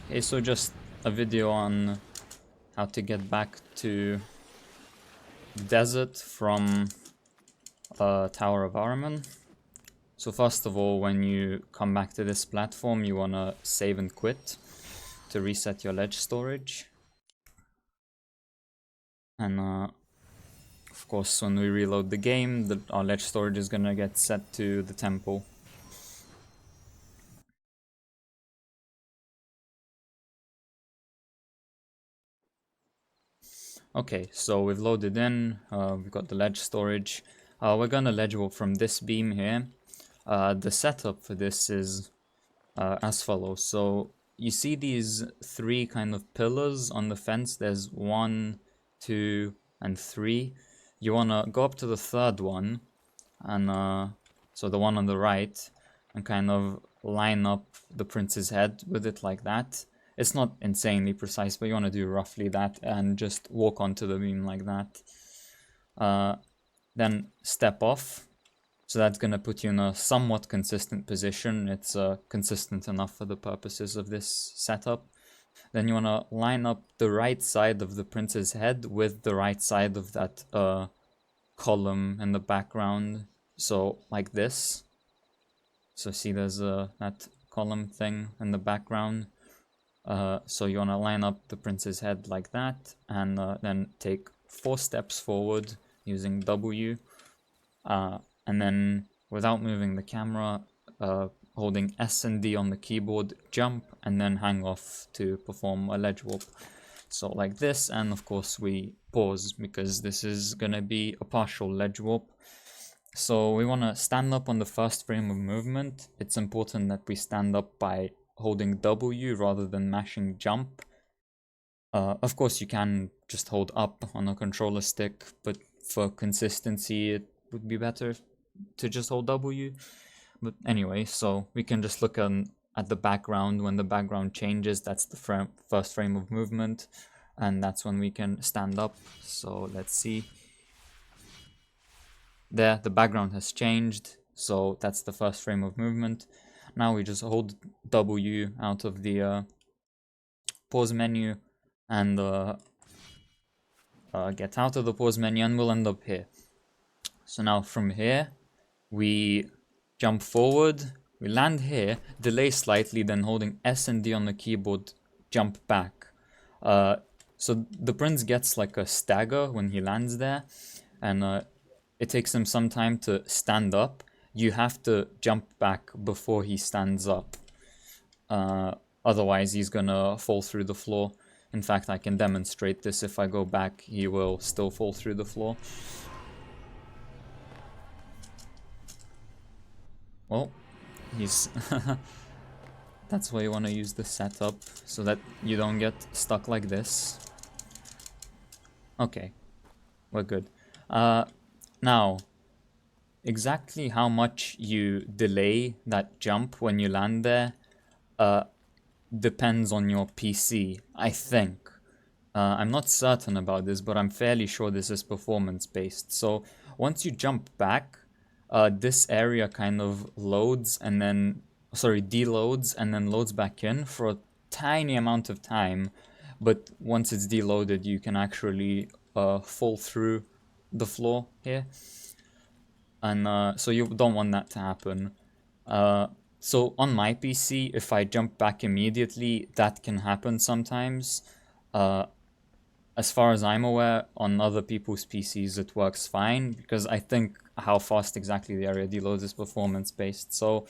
Okay, so just a video on how to get back to the desert from Tower of Ahriman. So first of all, when you come back to this platform, you want to save and quit to reset your ledge storage. And of course, when we reload the game, our ledge storage is gonna get set to the temple. Okay, so we've loaded in, we've got the ledge storage. We're gonna ledge warp from this beam here. The setup for this is as follows. So you see these three kind of pillars on the fence. There's 1, 2, and 3. You wanna go up to the third one, and so the one on the right, and kind of line up the prince's head with it like that. It's not insanely precise, but you want to do roughly that and just walk onto the beam like that. Then step off. So that's going to put you in a somewhat consistent position. It's consistent enough for the purposes of this setup. Then you want to line up the right side of the prince's head with the right side of that column in the background. So like this. So see there's that column thing in the background. So you want to line up the prince's head like that, and then take 4 steps forward using W, and then without moving the camera, holding S and D on the keyboard, jump, and then hang off to perform a ledge warp. So like this, and of course we pause because this is gonna be a partial ledge warp. So we want to stand up on the first frame of movement. It's important that we stand up by holding W rather than mashing jump. Of course you can just hold up on a controller stick, but for consistency it would be better to just hold W. But anyway, so we can just look at the background. When the background changes, that's the first frame of movement, and that's when we can stand up. So let's see. There, the background has changed, so that's the first frame of movement. Now we just hold W out of the pause menu and get out of the pause menu, and we'll end up here. So now from here, we jump forward, we land here, delay slightly, then holding S and D on the keyboard, jump back. So the prince gets like a stagger when he lands there, and it takes him some time to stand up. You have to jump back before he stands up. Otherwise, he's gonna fall through the floor. In fact, I can demonstrate this. If I go back, he will still fall through the floor. Well, he's... That's why you want to use the setup, so that you don't get stuck like this. Okay, we're good. Now, exactly how much you delay that jump when you land there depends on your PC, I think. I'm not certain about this, but I'm fairly sure this is performance-based. So once you jump back, this area kind of loads and then, deloads and then loads back in for a tiny amount of time. But once it's deloaded, you can actually fall through the floor here. And so you don't want that to happen. So on my PC, if I jump back immediately, that can happen sometimes. As far as I'm aware, on other people's PCs it works fine, because I think how fast exactly the area deloads is performance-based. So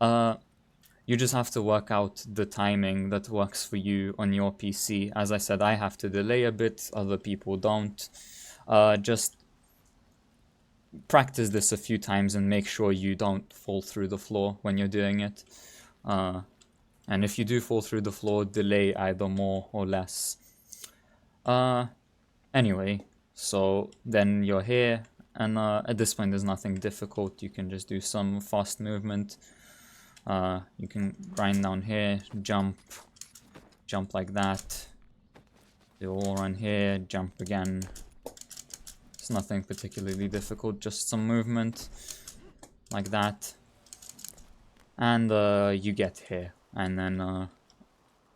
you just have to work out the timing that works for you on your PC. As I said, I have to delay a bit, other people don't. Just practice this a few times and make sure you don't fall through the floor when you're doing it. And if you do fall through the floor, delay either more or less. Anyway, so then you're here, and at this point there's nothing difficult. You can just do some fast movement. You can grind down here, jump like that. Do a wall run here, jump again. It's nothing particularly difficult, just some movement like that. And you get here, and then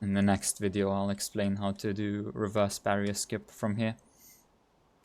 In the next video, I'll explain how to do reverse barrier skip from here.